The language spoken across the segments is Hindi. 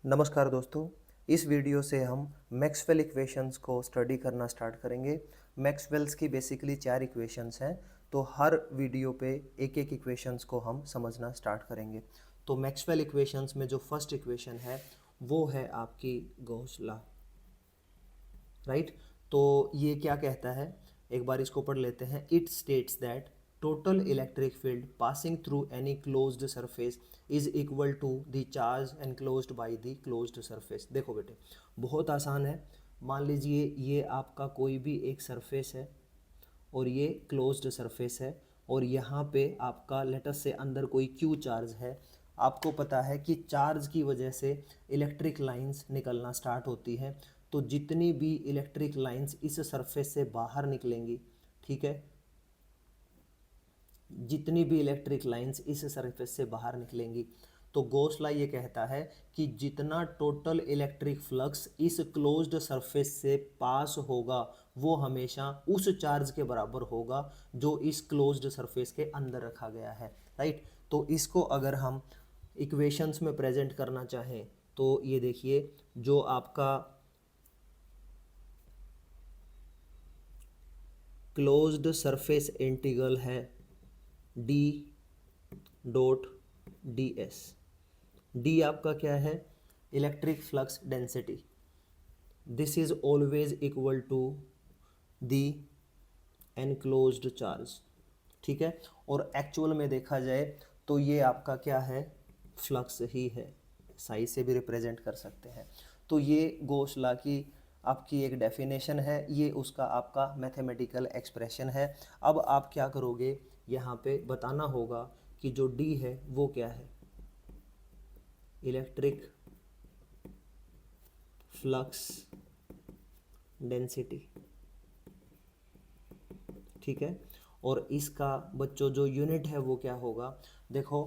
नमस्कार दोस्तों। इस वीडियो से हम मैक्सवेल इक्वेशंस को स्टडी करना स्टार्ट करेंगे। मैक्सवेल्स की बेसिकली 4 इक्वेशंस हैं, तो हर वीडियो पे एक एक इक्वेशंस को हम समझना स्टार्ट करेंगे। तो मैक्सवेल इक्वेशंस में जो फर्स्ट इक्वेशन है वो है आपकी गॉस लॉ, राइट। तो ये क्या कहता है, एक बार इसको पढ़ लेते हैं। It states that total electric field passing through any closed surface is equal to the charge enclosed by the closed surface. देखो बेटे, बहुत आसान है। मान लीजिए ये आपका कोई भी एक सरफेस है और ये क्लोज्ड सरफेस है, और यहाँ पे आपका लेटस से अंदर कोई क्यू चार्ज है। आपको पता है कि चार्ज की वजह से इलेक्ट्रिक लाइंस निकलना स्टार्ट होती हैं। तो जितनी भी इलेक्ट्रिक लाइंस इस सरफेस से बाहर निकलेंगी, ठीक है, जितनी भी इलेक्ट्रिक लाइंस इस सरफेस से बाहर निकलेंगी, तो गॉस लॉ ये कहता है कि जितना टोटल इलेक्ट्रिक फ्लक्स इस क्लोज्ड सरफेस से पास होगा वो हमेशा उस चार्ज के बराबर होगा जो इस क्लोज्ड सरफेस के अंदर रखा गया है, राइट। तो इसको अगर हम इक्वेशंस में प्रेजेंट करना चाहें तो ये देखिए, जो आपका क्लोज्ड सरफेस इंटीग्रल है डी डॉट डी एस। डी आपका क्या है, electric flux density. This is always equal to the enclosed charge, ठीक है। और एक्चुअल में देखा जाए तो ये आपका क्या है, फ्लक्स ही है। साइज से भी रिप्रेजेंट कर सकते हैं। तो ये गॉस लॉ की आपकी एक डेफिनेशन है, ये उसका आपका मैथमेटिकल एक्सप्रेशन है। अब आप क्या करोगे, यहाँ पे बताना होगा कि जो डी है वो क्या है, इलेक्ट्रिक फ्लक्स डेंसिटी, ठीक है। और इसका बच्चों जो यूनिट है वो क्या होगा, देखो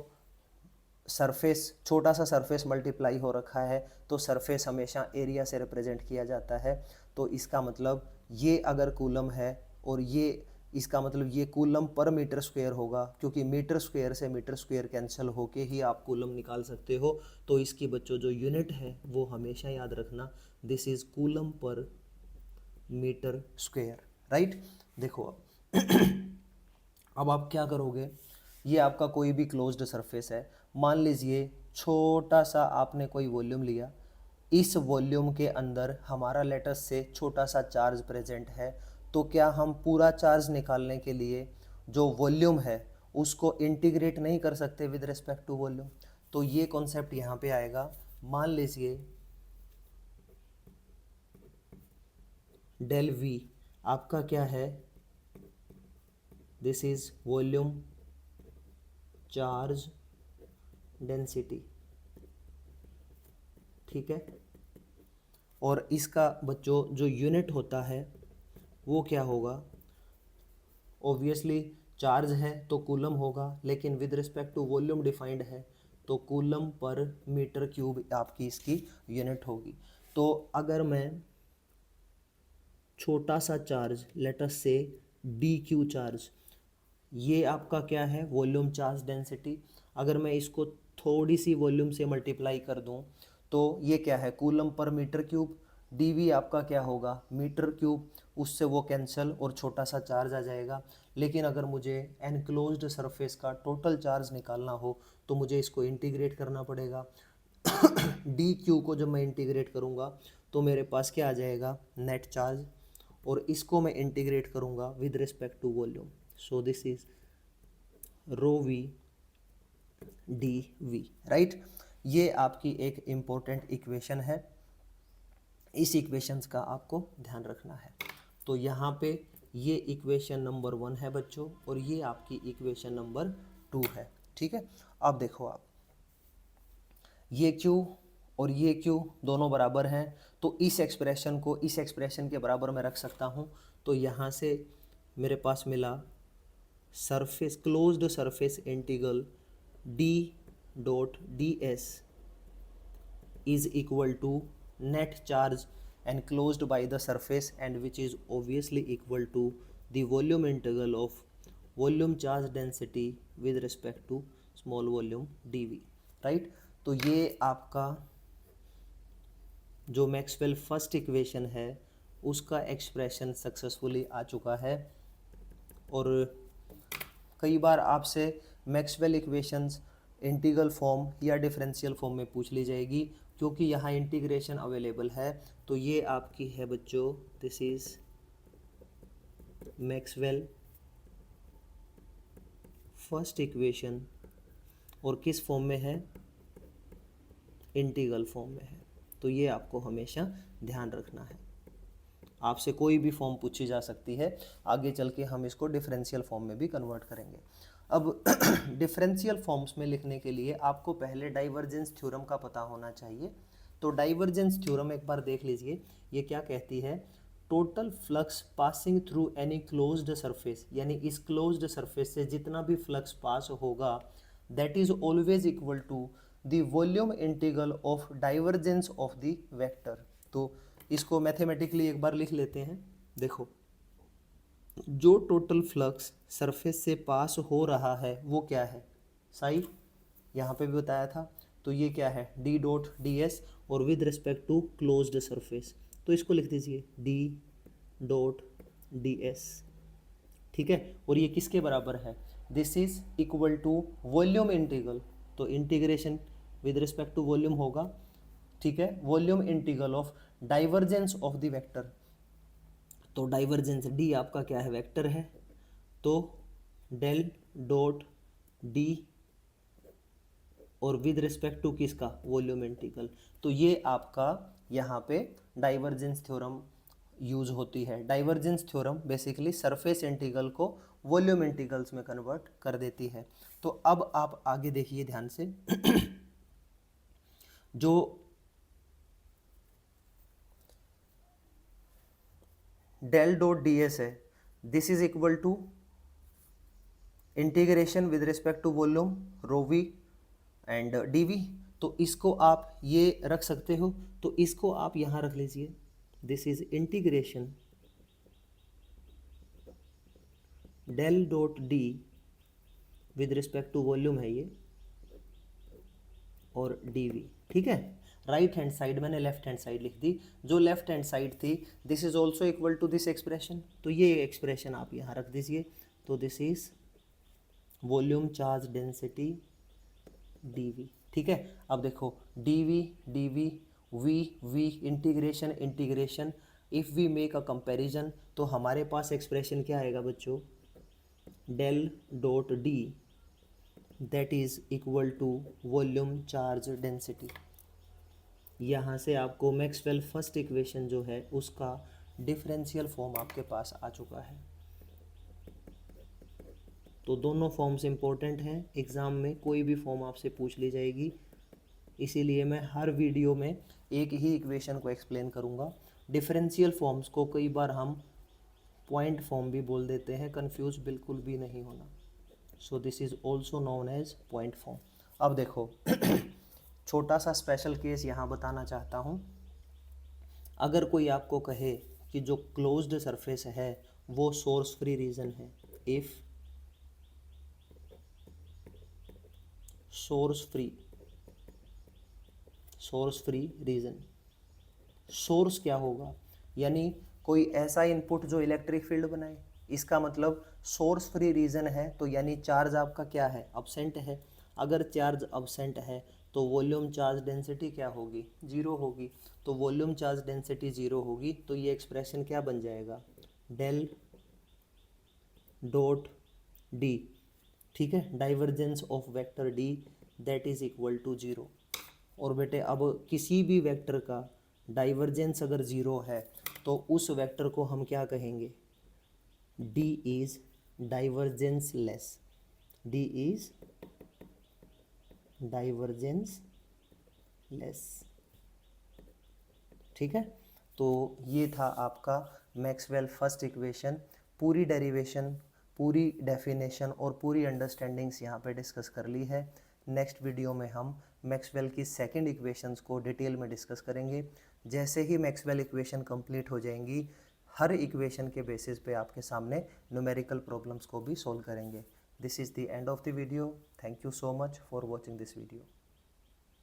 सरफेस, छोटा सा सरफेस मल्टीप्लाई हो रखा है तो सरफेस हमेशा एरिया से रिप्रेजेंट किया जाता है। तो इसका मतलब ये अगर कूलम है और ये, इसका मतलब ये कूलम पर मीटर स्क्वायर होगा, क्योंकि मीटर स्क्वायर से मीटर स्क्वायर कैंसिल होके ही आप कूलम निकाल सकते हो। तो इसकी बच्चों जो यूनिट है वो हमेशा याद रखना, this is coulomb per metre square, right. देखो अब आप क्या करोगे, ये आपका कोई भी क्लोज्ड सरफेस है। मान लीजिए छोटा सा आपने कोई वॉल्यूम लिया, इस वॉल्यूम के अंदर हमारा लेटस से छोटा सा चार्ज प्रेजेंट है। तो क्या हम पूरा चार्ज निकालने के लिए जो वॉल्यूम है उसको इंटीग्रेट नहीं कर सकते विद रिस्पेक्ट टू वॉल्यूम? तो ये कॉन्सेप्ट यहाँ पे आएगा। मान लीजिए डेल वी आपका क्या है, this is volume charge density, ठीक है। और इसका बच्चों जो यूनिट होता है वो क्या होगा, ऑब्वियसली चार्ज है तो कूलम होगा, लेकिन with respect to volume defined है तो कूलम पर मीटर क्यूब आपकी इसकी यूनिट होगी। तो अगर मैं छोटा सा charge let's say D Q charge, ये आपका क्या है, वॉल्यूम चार्ज डेंसिटी, अगर मैं इसको थोड़ी सी वॉल्यूम से मल्टीप्लाई कर दूं तो ये क्या है, coulomb per metre cube. DV आपका क्या होगा, मीटर क्यूब, उससे वो कैंसिल और छोटा सा चार्ज आ जाएगा। लेकिन अगर मुझे एनक्लोज्ड सरफेस का टोटल चार्ज निकालना हो तो मुझे इसको इंटीग्रेट करना पड़ेगा। डी क्यू को जब मैं इंटीग्रेट करूँगा तो मेरे पास क्या आ जाएगा, नेट चार्ज, और इसको मैं इंटीग्रेट करूँगा with respect to volume. So this is rho V D V, right. ये आपकी एक इम्पोर्टेंट इक्वेशन है, इस इक्वेशंस का आपको ध्यान रखना है। तो यहाँ पे ये इक्वेशन नंबर 1 है बच्चों, और ये आपकी इक्वेशन नंबर 2 है, ठीक है। अब देखो आप, ये क्यू और ये क्यू दोनों बराबर हैं, तो इस एक्सप्रेशन को इस एक्सप्रेशन के बराबर मैं रख सकता हूँ। तो यहाँ से मेरे पास मिला surface, closed surface integral D dot D S is equal to net charge enclosed by the surface, and which is obviously equal to the volume integral of volume charge density with respect to small volume dv, right। तो ये आपका जो मैक्सवेल फर्स्ट इक्वेशन है उसका एक्सप्रेशन सक्सेसफुली आ चुका है। और कई बार आपसे मैक्सवेल इक्वेशंस इंटीग्रल फॉर्म या डिफरेंशियल फॉर्म में पूछ ली जाएगी, क्योंकि यहाँ इंटीग्रेशन अवेलेबल है। तो ये आपकी है बच्चों, this is Maxwell first equation, और किस फॉर्म में है, इंटीग्रल फॉर्म में है। तो ये आपको हमेशा ध्यान रखना है। आपसे कोई भी फॉर्म पूछी जा सकती है, आगे चल के हम इसको डिफरेंशियल फॉर्म में भी कन्वर्ट करेंगे। अब डिफरेंशियल फॉर्म्स में लिखने के लिए आपको पहले डाइवर्जेंस थ्योरम का पता होना चाहिए। तो डाइवर्जेंस थ्योरम एक बार देख लीजिए, ये क्या कहती है, total flux passing through any closed surface, यानी इस क्लोज्ड सरफेस से जितना भी फ्लक्स पास होगा that is always equal to the volume integral of divergence of the vector. तो इसको मैथमेटिकली एक बार लिख लेते हैं। देखो, जो टोटल फ्लक्स सरफेस से पास हो रहा है वो क्या है, साई यहाँ पे भी बताया था। तो ये क्या है, डी डॉट डी एस, और with respect to closed surface, तो इसको लिख दीजिए डी डॉट डी एस। ठीक है, और ये किसके बराबर है, this is equal to volume integral. तो integration with respect to volume होगा। ठीक है, volume integral of divergence of the vector. तो डाइवर्जेंस डी आपका क्या है, वेक्टर है, तो डेल डॉट डी, और विद रिस्पेक्ट टू किसका, वॉल्यूम इंटीग्रल। तो ये आपका यहाँ पे डाइवर्जेंस थ्योरम यूज होती है। Divergence theorem basically surface integral को वॉल्यूम इंटीग्रल्स में कन्वर्ट कर देती है। तो अब आप आगे देखिए ध्यान से जो डेल डॉट डी एस है, this is equal to integration with respect to volume rho V and D V. तो इसको आप ये रख सकते हो, तो इसको आप यहाँ रख लीजिए, this is integration del dot D with respect to volume है ये, और डी वी। ठीक है, राइट हैंड साइड मैंने लेफ्ट हैंड साइड लिख दी। जो लेफ्ट हैंड साइड थी, this is also equal to this expression, तो ये एक्सप्रेशन आप यहाँ रख दीजिए। तो this is volume charge density D V. ठीक है, अब देखो D V V V, integration integration, if we make a comparison, तो हमारे पास एक्सप्रेशन क्या आएगा बच्चों, del dot D that is equal to volume charge density. यहाँ से आपको मैक्सवेल फर्स्ट इक्वेशन जो है उसका डिफरेंशियल फॉर्म आपके पास आ चुका है। तो दोनों फॉर्म्स इंपॉर्टेंट हैं, एग्ज़ाम में कोई भी फॉर्म आपसे पूछ ली जाएगी, इसीलिए मैं हर वीडियो में एक ही इक्वेशन को एक्सप्लेन करूँगा। डिफरेंशियल फॉर्म्स को कई बार हम पॉइंट फॉर्म भी बोल देते हैं, कंफ्यूज बिल्कुल भी नहीं होना। So this is also known as point form. अब देखो छोटा सा स्पेशल केस यहाँ बताना चाहता हूँ। अगर कोई आपको कहे कि जो क्लोज्ड सरफेस है वो सोर्स फ्री रीजन है, if source free region, source क्या होगा, यानी कोई ऐसा इनपुट जो इलेक्ट्रिक फील्ड बनाए, इसका मतलब सोर्स फ्री रीजन है, तो यानी चार्ज आपका क्या है, अब्सेंट है। अगर चार्ज अब्सेंट है तो वॉल्यूम चार्ज डेंसिटी क्या होगी, जीरो होगी। तो वॉल्यूम चार्ज डेंसिटी जीरो होगी, तो ये एक्सप्रेशन क्या बन जाएगा, डेल डॉट डी। ठीक है, divergence of vector D that is equal to zero. और बेटे अब किसी भी वेक्टर का डाइवर्जेंस अगर ज़ीरो है तो उस वेक्टर को हम क्या कहेंगे, D is divergence less, D is divergence less. ठीक है, तो ये था आपका मैक्सवेल फर्स्ट इक्वेशन। पूरी डेरिवेशन, पूरी डेफिनेशन और पूरी अंडरस्टैंडिंग्स यहाँ पे डिस्कस कर ली है। नेक्स्ट वीडियो में हम मैक्सवेल की सेकंड इक्वेशंस को डिटेल में डिस्कस करेंगे। जैसे ही मैक्सवेल इक्वेशन कंप्लीट हो जाएंगी, हर इक्वेशन के बेसिस पे आपके सामने न्यूमेरिकल प्रॉब्लम्स को भी सोल्व करेंगे। This is the end of the video. Thank you so much for watching this video.